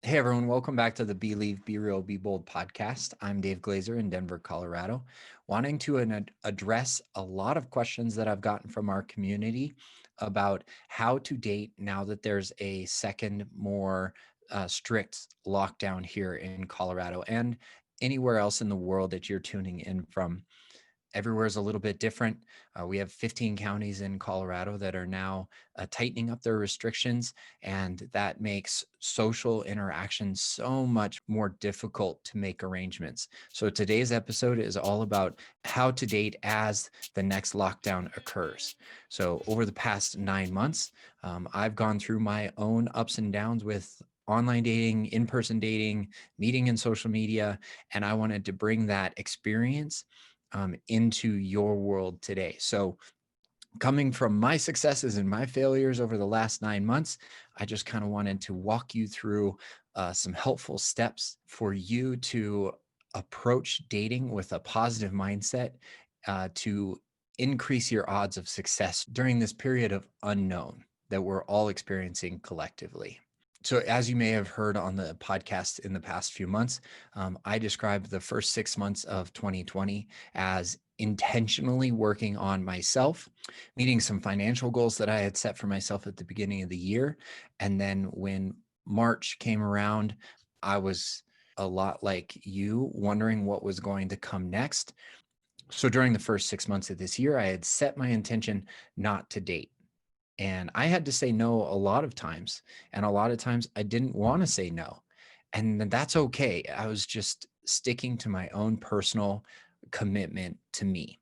Hey everyone, welcome back to the Believe, Be Real, Be Bold podcast. I'm Dave Glazer in Denver, Colorado, wanting to address a lot of questions that I've gotten from our community about how to date now that there's a second, more strict lockdown here in Colorado and anywhere else in the world that you're tuning in from. Everywhere is a little bit different. We have 15 counties in Colorado that are now tightening up their restrictions, and that makes social interaction so much more difficult to make arrangements. So today's episode is all about how to date as the next lockdown occurs. So over the past 9 months, I've gone through my own ups and downs with online dating, in-person dating, meeting in social media, and I wanted to bring that experience into your world today. So, coming from my successes and my failures over the last 9 months, I just kind of wanted to walk you through some helpful steps for you to approach dating with a positive mindset to increase your odds of success during this period of unknown that we're all experiencing collectively. So, as you may have heard on the podcast in the past few months, I described the first 6 months of 2020 as intentionally working on myself, meeting some financial goals that I had set for myself at the beginning of the year. And then when March came around, I was a lot like you, wondering what was going to come next. So, during the first 6 months of this year, I had set my intention not to date. And I had to say no a lot of times. And a lot of times I didn't want to say no. And that's okay. I was just sticking to my own personal commitment to me.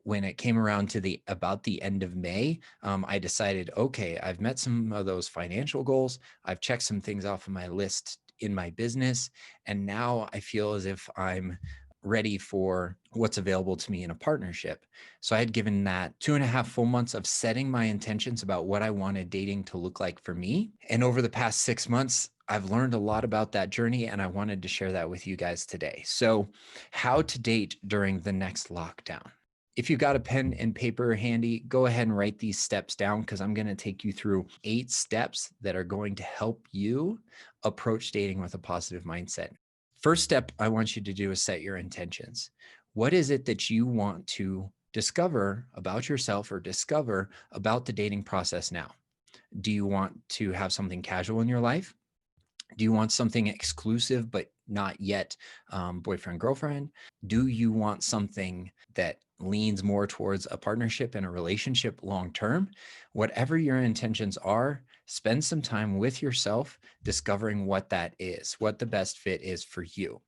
When it came around to the about the end of May, I decided, okay, I've met some of those financial goals. I've checked some things off of my list in my business. And now I feel as if I'm ready for what's available to me in a partnership. So I had given that 2.5 full months of setting my intentions about what I wanted dating to look like for me. And over the past 6 months, I've learned a lot about that journey, and I wanted to share that with you guys today. So, how to date during the next lockdown. If you've got a pen and paper handy, go ahead and write these steps down because I'm going to take you through 8 steps that are going to help you approach dating with a positive mindset. First step I want you to do is set your intentions. What is it that you want to discover about yourself or discover about the dating process now? Do you want to have something casual in your life? Do you want something exclusive but not yet boyfriend, girlfriend? Do you want something that leans more towards a partnership and a relationship long term? Whatever your intentions are, spend some time with yourself discovering what that is, what the best fit is for you.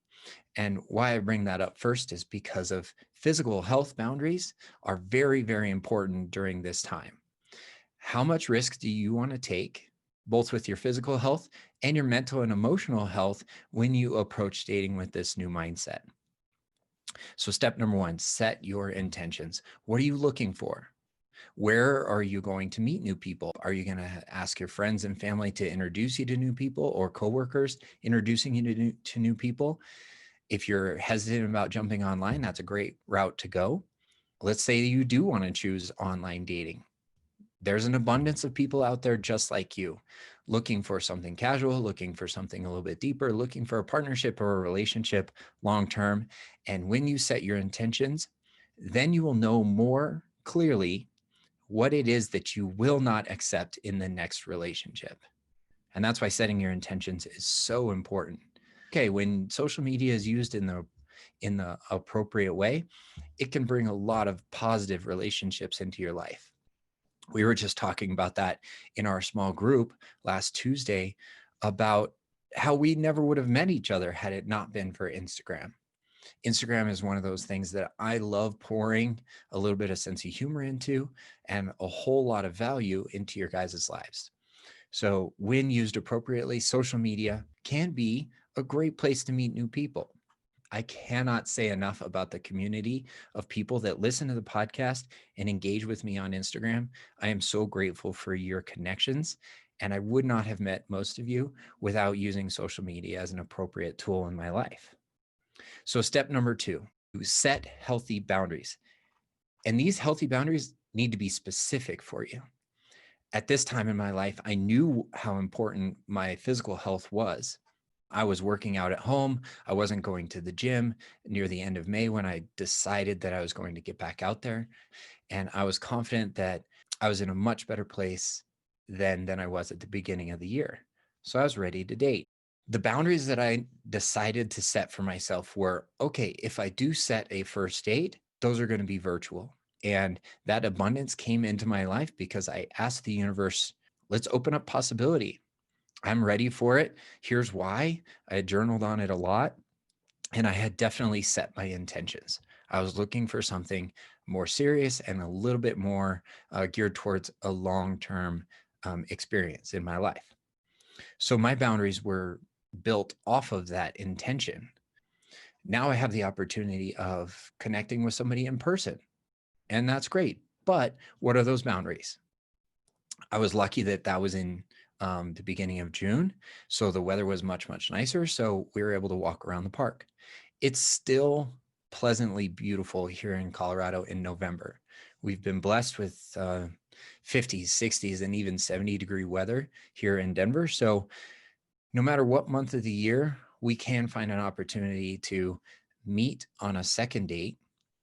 And why I bring that up first is because of physical health boundaries are very, very important during this time. How much risk do you want to take, both with your physical health and your mental and emotional health, when you approach dating with this new mindset? So, step number one, set your intentions. What are you looking for? Where are you going to meet new people? Are you going to ask your friends and family to introduce you to new people, or coworkers introducing you to new people? If you're hesitant about jumping online, that's a great route to go. Let's say you do want to choose online dating. There's an abundance of people out there just like you, looking for something casual, looking for something a little bit deeper, looking for a partnership or a relationship long term. And when you set your intentions, then you will know more clearly what it is that you will not accept in the next relationship. And that's why setting your intentions is so important. Okay, when social media is used in the appropriate way, it can bring a lot of positive relationships into your life. We were just talking about that in our small group last Tuesday about how we never would have met each other had it not been for Instagram. Instagram is one of those things that I love pouring a little bit of sense of humor into and a whole lot of value into your guys' lives. So, when used appropriately, social media can be a great place to meet new people. I cannot say enough about the community of people that listen to the podcast and engage with me on Instagram. I am so grateful for your connections. And I would not have met most of you without using social media as an appropriate tool in my life. So, step number two, set healthy boundaries. And these healthy boundaries need to be specific for you. At this time in my life, I knew how important my physical health was. I was working out at home. I wasn't going to the gym near the end of May when I decided that I was going to get back out there. And I was confident that I was in a much better place than I was at the beginning of the year. So I was ready to date. The boundaries that I decided to set for myself were, okay, if I do set a first date, those are going to be virtual. And that abundance came into my life because I asked the universe, let's open up possibility. I'm ready for it. Here's why. I had journaled on it a lot, and I had definitely set my intentions. I was looking for something more serious and a little bit more geared towards a long-term experience in my life. So my boundaries were built off of that intention. Now I have the opportunity of connecting with somebody in person, and that's great. But what are those boundaries? I was lucky that that was in the beginning of June. So the weather was much, much nicer. So we were able to walk around the park. It's still pleasantly beautiful here in Colorado in November. We've been blessed with 50s, 60s, and even 70-degree weather here in Denver. So no matter what month of the year, we can find an opportunity to meet on a second date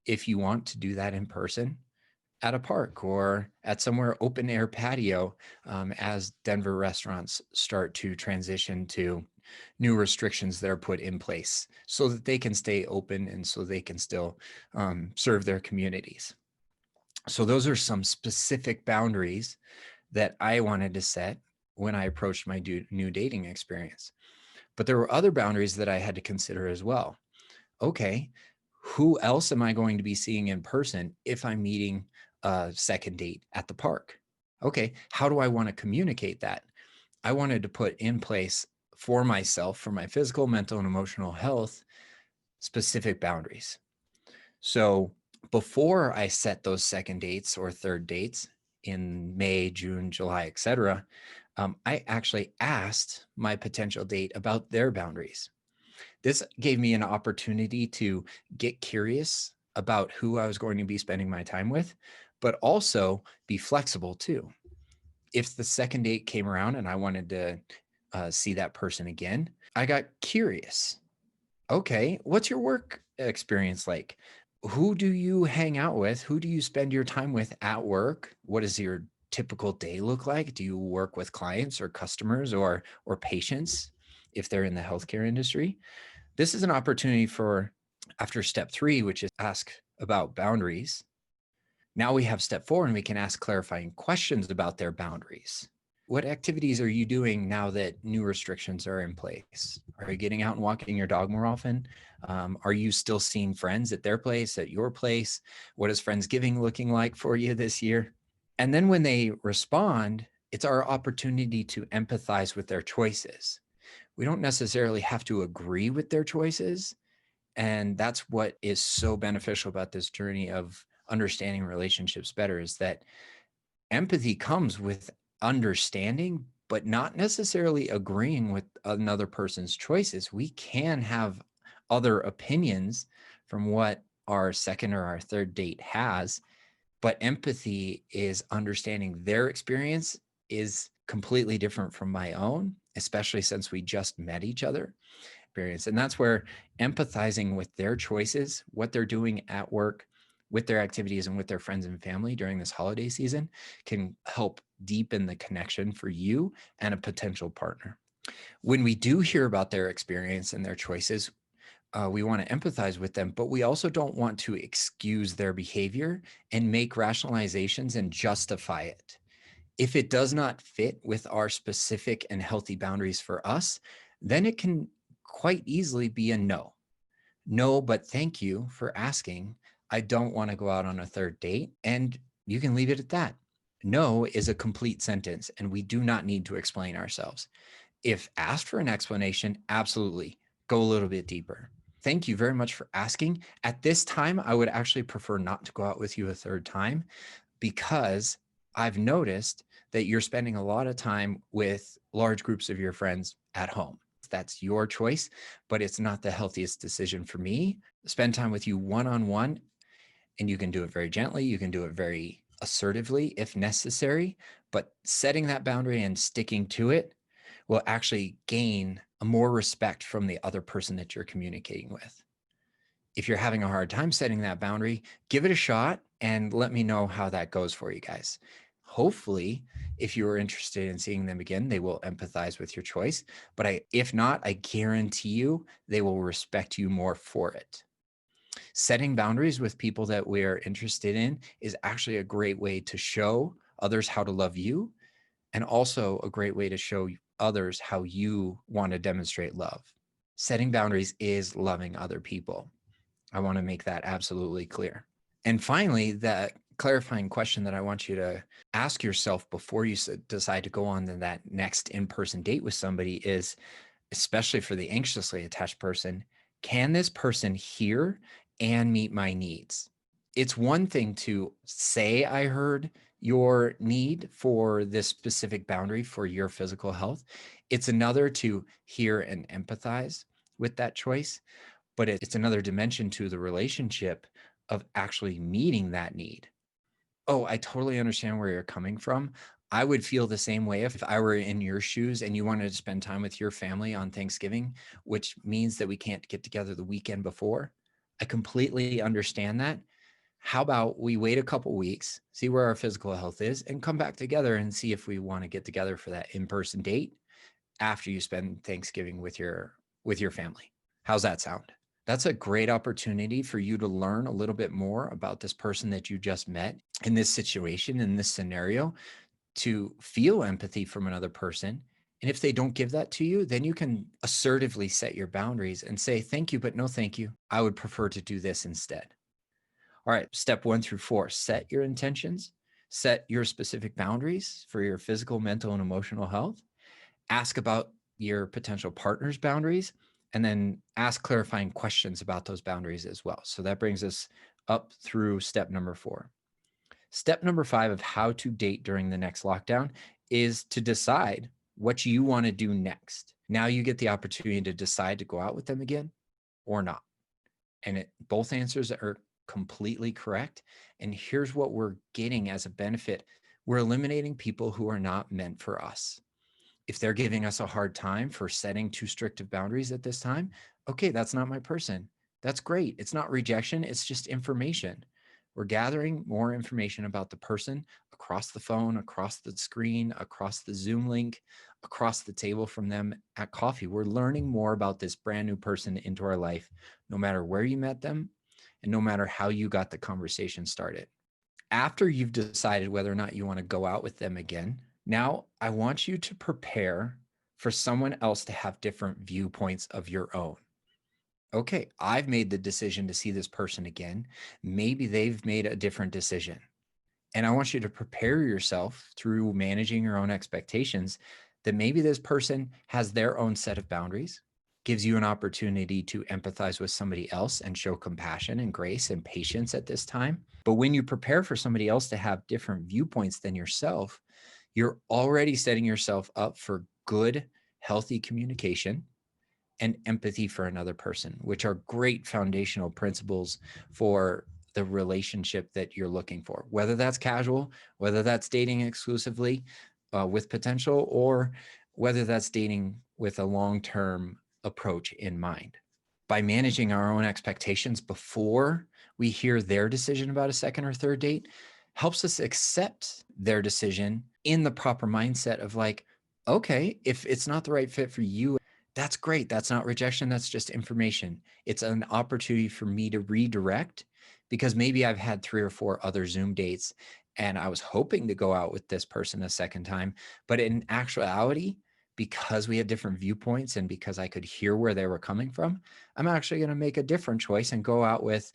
if you want to do that in person at a park or at somewhere open air patio as Denver restaurants start to transition to new restrictions that are put in place so that they can stay open and so they can still serve their communities. So those are some specific boundaries that I wanted to set when I approached my new dating experience. But there were other boundaries that I had to consider as well. Okay, who else am I going to be seeing in person if I'm meeting a second date at the park? Okay, how do I want to communicate that? I wanted to put in place for myself, for my physical, mental, and emotional health, specific boundaries. So before I set those second dates or third dates in May, June, July, etc., I actually asked my potential date about their boundaries. This gave me an opportunity to get curious about who I was going to be spending my time with, but also be flexible too. If the second date came around and I wanted to see that person again, I got curious. Okay, what's your work experience like? Who do you hang out with? Who do you spend your time with at work? What does your typical day look like? Do you work with clients or customers or patients if they're in the healthcare industry? This is an opportunity for, after step 3, which is ask about boundaries. Now we have step 4 and we can ask clarifying questions about their boundaries. What activities are you doing now that new restrictions are in place? Are you getting out and walking your dog more often? Are you still seeing friends at their place, at your place? What is Friendsgiving looking like for you this year? And then when they respond, it's our opportunity to empathize with their choices. We don't necessarily have to agree with their choices. And that's what is so beneficial about this journey of understanding relationships better, is that empathy comes with understanding, but not necessarily agreeing with another person's choices. We can have other opinions from what our second or our third date has, but empathy is understanding their experience is completely different from my own, especially since we just met each other. And that's where empathizing with their choices, what they're doing at work, with their activities and with their friends and family during this holiday season can help deepen the connection for you and a potential partner. When we do hear about their experience and their choices, we want to empathize with them, but we also don't want to excuse their behavior and make rationalizations and justify it. If it does not fit with our specific and healthy boundaries for us, then it can quite easily be a no. No, but thank you for asking. I don't want to go out on a third date. And you can leave it at that. No is a complete sentence, and we do not need to explain ourselves. If asked for an explanation, absolutely go a little bit deeper. Thank you very much for asking. At this time, I would actually prefer not to go out with you a third time because I've noticed that you're spending a lot of time with large groups of your friends at home. That's your choice, but it's not the healthiest decision for me. Spend time with you one-on-one, and you can do it very gently. You can do it very assertively if necessary, but setting that boundary and sticking to it will actually gain a more respect from the other person that you're communicating with. If you're having a hard time setting that boundary, give it a shot and let me know how that goes for you guys. Hopefully, if you are interested in seeing them again, they will empathize with your choice. But if not, I guarantee you they will respect you more for it. Setting boundaries with people that we are interested in is actually a great way to show others how to love you, and also a great way to show others how you want to demonstrate love. Setting boundaries is loving other people. I want to make that absolutely clear. And finally, that clarifying question that I want you to ask yourself before you decide to go on to that next in-person date with somebody is, especially for the anxiously attached person, can this person hear and meet my needs? It's one thing to say, I heard your need for this specific boundary for your physical health. It's another to hear and empathize with that choice, but it's another dimension to the relationship of actually meeting that need. Oh, I totally understand where you're coming from. I would feel the same way if I were in your shoes and you wanted to spend time with your family on Thanksgiving, which means that we can't get together the weekend before. I completely understand that. How about we wait a couple weeks, see where our physical health is, and come back together and see if we want to get together for that in-person date after you spend Thanksgiving with your family. How's that sound? That's a great opportunity for you to learn a little bit more about this person that you just met in this situation, in this scenario, to feel empathy from another person. And if they don't give that to you, then you can assertively set your boundaries and say, thank you, but no thank you. I would prefer to do this instead. All right, step 1 through 4, set your intentions, set your specific boundaries for your physical, mental, and emotional health. Ask about your potential partner's boundaries, and then ask clarifying questions about those boundaries as well. So that brings us up through step number 4. Step number 5 of how to date during the next lockdown is to decide what you want to do next. Now you get the opportunity to decide to go out with them again or not. And both answers are completely correct. And here's what we're getting as a benefit. We're eliminating people who are not meant for us. If they're giving us a hard time for setting too strict of boundaries at this time, okay, that's not my person. That's great. It's not rejection, it's just information. We're gathering more information about the person across the phone, across the screen, across the Zoom link, across the table from them at coffee. We're learning more about this brand new person into our life, no matter where you met them and no matter how you got the conversation started. After you've decided whether or not you want to go out with them again, now I want you to prepare for someone else to have different viewpoints of your own. Okay, I've made the decision to see this person again. Maybe they've made a different decision. And I want you to prepare yourself through managing your own expectations that maybe this person has their own set of boundaries, gives you an opportunity to empathize with somebody else and show compassion and grace and patience at this time. But when you prepare for somebody else to have different viewpoints than yourself, you're already setting yourself up for good, healthy communication and empathy for another person, which are great foundational principles for the relationship that you're looking for, whether that's casual, whether that's dating exclusively with potential, or whether that's dating with a long-term approach in mind. By managing our own expectations before we hear their decision about a second or third date helps us accept their decision in the proper mindset of like, okay, if it's not the right fit for you, that's great. That's not rejection. That's just information. It's an opportunity for me to redirect because maybe I've had 3 or 4 other Zoom dates and I was hoping to go out with this person a second time. But in actuality, because we had different viewpoints and because I could hear where they were coming from, I'm actually going to make a different choice and go out with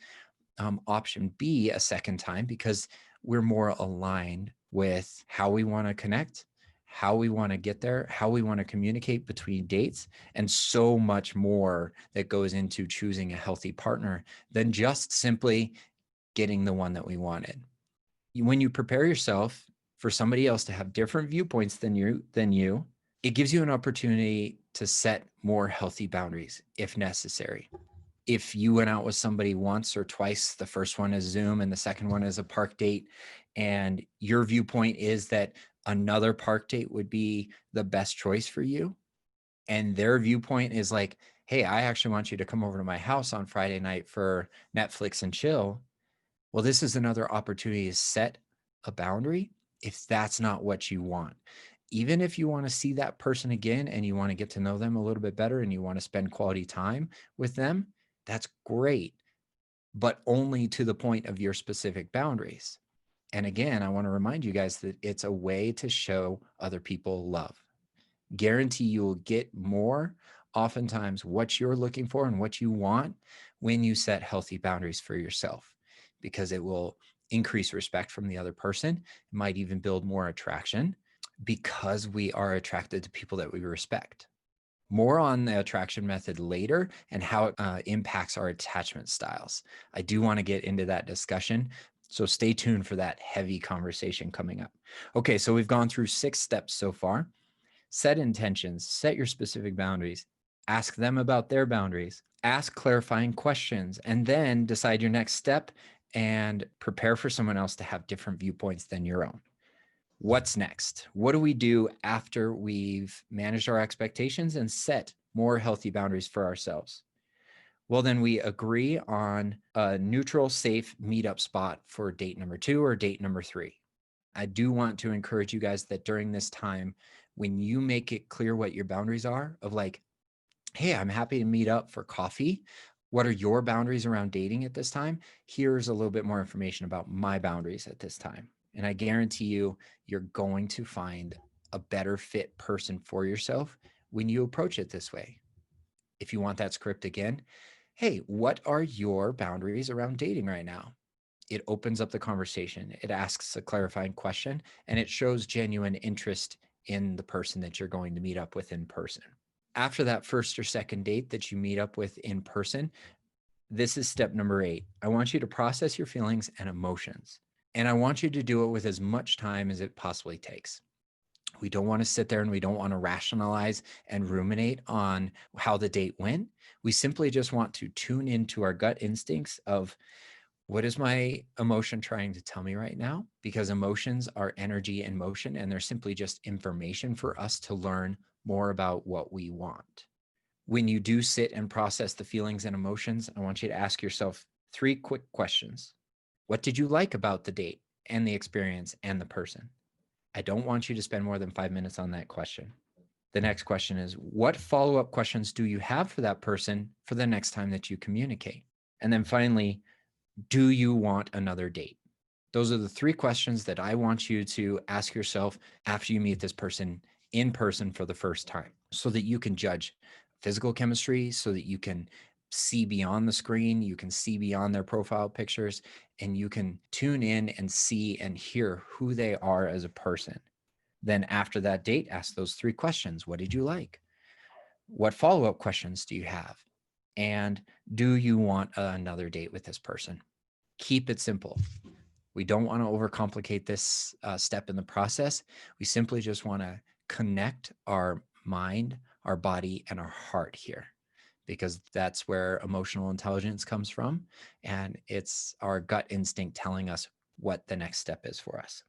option B a second time because we're more aligned with how we want to connect, how we want to get there, how we want to communicate between dates, and so much more that goes into choosing a healthy partner than just simply getting the one that we wanted. When you prepare yourself for somebody else to have different viewpoints than you, it gives you an opportunity to set more healthy boundaries if necessary. If you went out with somebody once or twice, the first one is Zoom and the second one is a park date, and your viewpoint is that another park date would be the best choice for you, and their viewpoint is like, hey, I actually want you to come over to my house on Friday night for Netflix and chill. Well, this is another opportunity to set a boundary if that's not what you want. Even if you want to see that person again and you want to get to know them a little bit better and you want to spend quality time with them, that's great, but only to the point of your specific boundaries. And again, I want to remind you guys that it's a way to show other people love. Guarantee you will get more, oftentimes, what you're looking for and what you want when you set healthy boundaries for yourself, because it will increase respect from the other person. It might even build more attraction because we are attracted to people that we respect. More on the attraction method later and how it impacts our attachment styles. I do want to get into that discussion, so stay tuned for that heavy conversation coming up. Okay, so we've gone through 6 steps so far. Set intentions, set your specific boundaries, ask them about their boundaries, ask clarifying questions, and then decide your next step and prepare for someone else to have different viewpoints than your own. What's next? What do we do after we've managed our expectations and set more healthy boundaries for ourselves? Well, then we agree on a neutral, safe meetup spot for date number 2 or date number 3. I do want to encourage you guys that during this time, when you make it clear what your boundaries are, of like, hey, I'm happy to meet up for coffee. What are your boundaries around dating at this time? Here's a little bit more information about my boundaries at this time. And I guarantee you, you're going to find a better fit person for yourself when you approach it this way. If you want that script again, hey, what are your boundaries around dating right now? It opens up the conversation. It asks a clarifying question, and it shows genuine interest in the person that you're going to meet up with in person. After that first or second date that you meet up with in person, this is step number 8. I want you to process your feelings and emotions. And I want you to do it with as much time as it possibly takes. We don't want to sit there and we don't want to rationalize and ruminate on how the date went. We simply just want to tune into our gut instincts of, what is my emotion trying to tell me right now? Because emotions are energy in motion, and they're simply just information for us to learn more about what we want. When you do sit and process the feelings and emotions, I want you to ask yourself 3 quick questions. What did you like about the date and the experience and the person? I don't want you to spend more than 5 minutes on that question. The next question is, what follow-up questions do you have for that person for the next time that you communicate? And then finally, do you want another date? Those are the 3 questions that I want you to ask yourself after you meet this person in person for the first time, so that you can judge physical chemistry, so that you can see beyond the screen, you can see beyond their profile pictures, and you can tune in and see and hear who they are as a person. Then after that date, ask those 3 questions. What did you like? What follow-up questions do you have? And do you want another date with this person? Keep it simple. We don't want to overcomplicate this step in the process. We simply just want to connect our mind, our body, and our heart here, because that's where emotional intelligence comes from. And it's our gut instinct telling us what the next step is for us.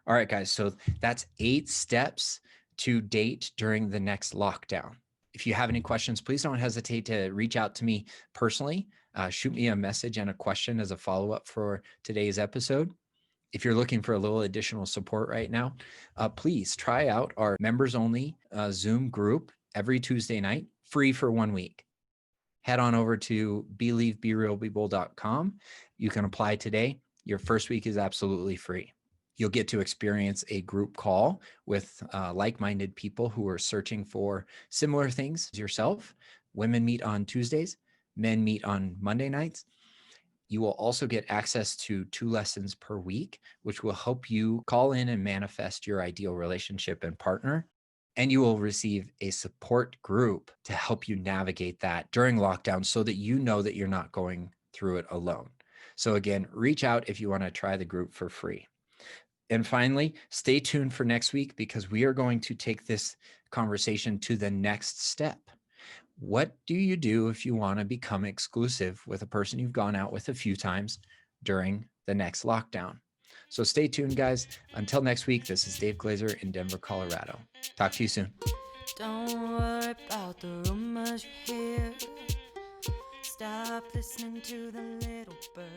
All right, guys. So that's 8 steps to date during the next lockdown. If you have any questions, please don't hesitate to reach out to me personally. Shoot me a message and a question as a follow-up for today's episode. If you're looking for a little additional support right now, please try out our members-only Zoom group every Tuesday night, free for 1 week. Head on over to believeberealbebold.com. You can apply today. Your first week is absolutely free. You'll get to experience a group call with like-minded people who are searching for similar things as yourself. Women meet on Tuesdays, men meet on Monday nights. You will also get access to 2 lessons per week, which will help you call in and manifest your ideal relationship and partner. And you will receive a support group to help you navigate that during lockdown, so that you know that you're not going through it alone. So again, reach out if you want to try the group for free. And finally, stay tuned for next week, because we are going to take this conversation to the next step. What do you do if you want to become exclusive with a person you've gone out with a few times during the next lockdown? So stay tuned, guys. Until next week, this is Dave Glazer in Denver, Colorado. Talk to you soon. Don't worry about the rumors you hear. Stop listening to the little bird.